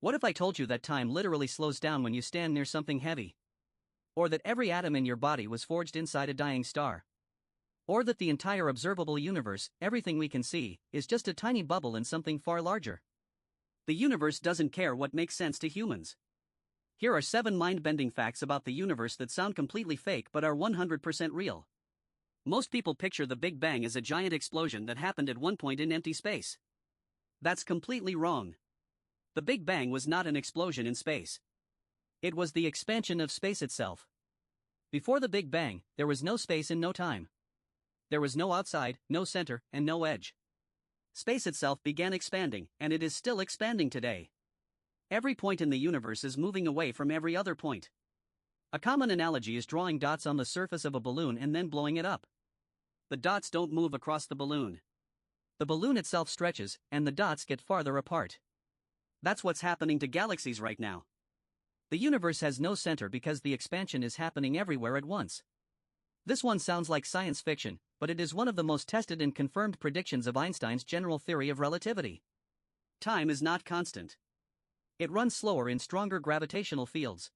What if I told you that time literally slows down when you stand near something heavy? Or that every atom in your body was forged inside a dying star? Or that the entire observable universe, everything we can see, is just a tiny bubble in something far larger? The universe doesn't care what makes sense to humans. Here are 7 mind-bending facts about the universe that sound completely fake but are 100% real. Most people picture the Big Bang as a giant explosion that happened at one point in empty space. That's completely wrong. The Big Bang was not an explosion in space. It was the expansion of space itself. Before the Big Bang, there was no space and no time. There was no outside, no center, and no edge. Space itself began expanding, and it is still expanding today. Every point in the universe is moving away from every other point. A common analogy is drawing dots on the surface of a balloon and then blowing it up. The dots don't move across the balloon. The balloon itself stretches, and the dots get farther apart. That's what's happening to galaxies right now. The universe has no center because the expansion is happening everywhere at once. This one sounds like science fiction, but it is one of the most tested and confirmed predictions of Einstein's general theory of relativity. Time is not constant. It runs slower in stronger gravitational fields.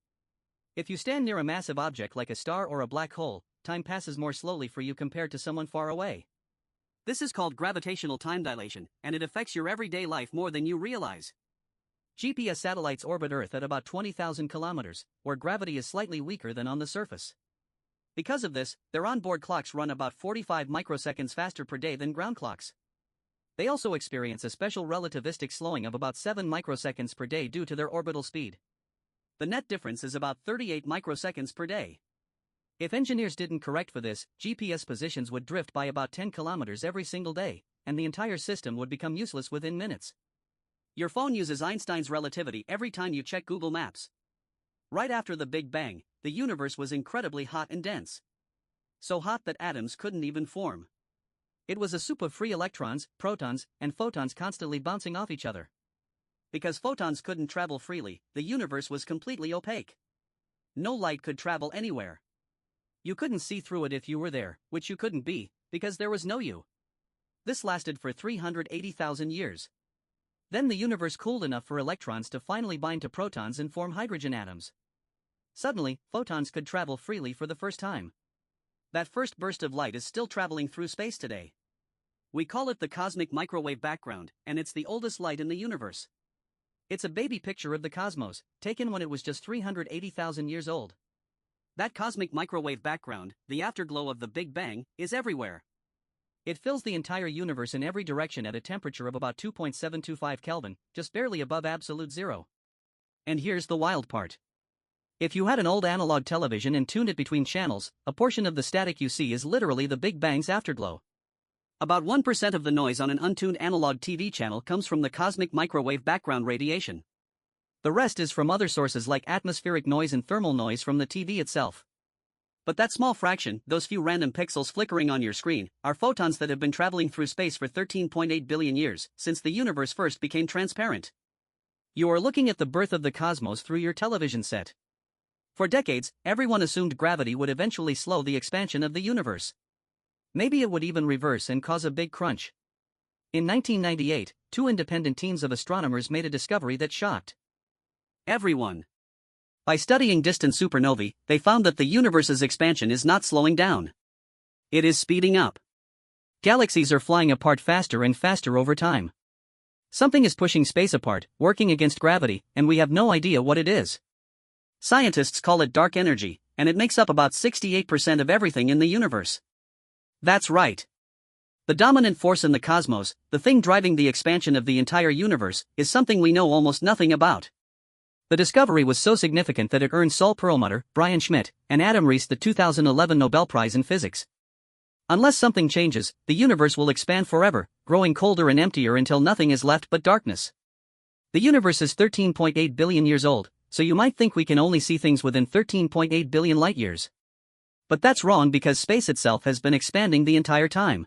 If you stand near a massive object like a star or a black hole, time passes more slowly for you compared to someone far away. This is called gravitational time dilation, and it affects your everyday life more than you realize. GPS satellites orbit Earth at about 20,000 kilometers, where gravity is slightly weaker than on the surface. Because of this, their onboard clocks run about 45 microseconds faster per day than ground clocks. They also experience a special relativistic slowing of about 7 microseconds per day due to their orbital speed. The net difference is about 38 microseconds per day. If engineers didn't correct for this, GPS positions would drift by about 10 kilometers every single day, and the entire system would become useless within minutes. Your phone uses Einstein's relativity every time you check Google Maps. Right after the Big Bang, the universe was incredibly hot and dense. So hot that atoms couldn't even form. It was a soup of free electrons, protons, and photons constantly bouncing off each other. Because photons couldn't travel freely, the universe was completely opaque. No light could travel anywhere. You couldn't see through it if you were there, which you couldn't be, because there was no you. This lasted for 380,000 years. Then the universe cooled enough for electrons to finally bind to protons and form hydrogen atoms. Suddenly, photons could travel freely for the first time. That first burst of light is still traveling through space today. We call it the cosmic microwave background, and it's the oldest light in the universe. It's a baby picture of the cosmos, taken when it was just 380,000 years old. That cosmic microwave background, the afterglow of the Big Bang, is everywhere. It fills the entire universe in every direction at a temperature of about 2.725 Kelvin, just barely above absolute zero. And here's the wild part. If you had an old analog television and tuned it between channels, a portion of the static you see is literally the Big Bang's afterglow. About 1% of the noise on an untuned analog TV channel comes from the cosmic microwave background radiation. The rest is from other sources like atmospheric noise and thermal noise from the TV itself. But that small fraction, those few random pixels flickering on your screen, are photons that have been traveling through space for 13.8 billion years, since the universe first became transparent. You are looking at the birth of the cosmos through your television set. For decades, everyone assumed gravity would eventually slow the expansion of the universe. Maybe it would even reverse and cause a big crunch. In 1998, 2 independent teams of astronomers made a discovery that shocked everyone. By studying distant supernovae, they found that the universe's expansion is not slowing down. It is speeding up. Galaxies are flying apart faster and faster over time. Something is pushing space apart, working against gravity, and we have no idea what it is. Scientists call it dark energy, and it makes up about 68% of everything in the universe. That's right. The dominant force in the cosmos, the thing driving the expansion of the entire universe, is something we know almost nothing about. The discovery was so significant that it earned Saul Perlmutter, Brian Schmidt, and Adam Rees the 2011 Nobel Prize in Physics. Unless something changes, the universe will expand forever, growing colder and emptier until nothing is left but darkness. The universe is 13.8 billion years old, so you might think we can only see things within 13.8 billion light years. But that's wrong because space itself has been expanding the entire time.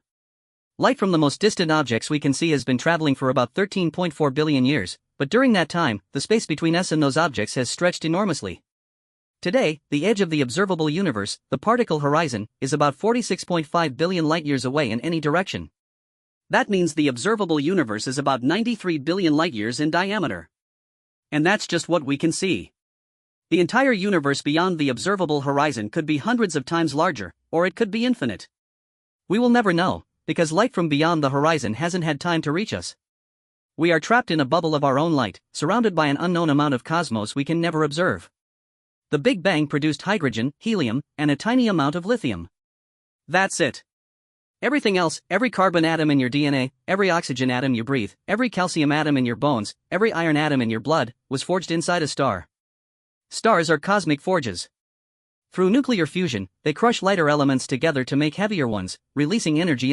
Light from the most distant objects we can see has been traveling for about 13.4 billion years, but during that time, the space between us and those objects has stretched enormously. Today, the edge of the observable universe, the particle horizon, is about 46.5 billion light-years away in any direction. That means the observable universe is about 93 billion light-years in diameter. And that's just what we can see. The entire universe beyond the observable horizon could be hundreds of times larger, or it could be infinite. We will never know, because light from beyond the horizon hasn't had time to reach us. We are trapped in a bubble of our own light, surrounded by an unknown amount of cosmos we can never observe. The Big Bang produced hydrogen, helium, and a tiny amount of lithium. That's it. Everything else, every carbon atom in your DNA, every oxygen atom you breathe, every calcium atom in your bones, every iron atom in your blood, was forged inside a star. Stars are cosmic forges. Through nuclear fusion, they crush lighter elements together to make heavier ones, releasing energy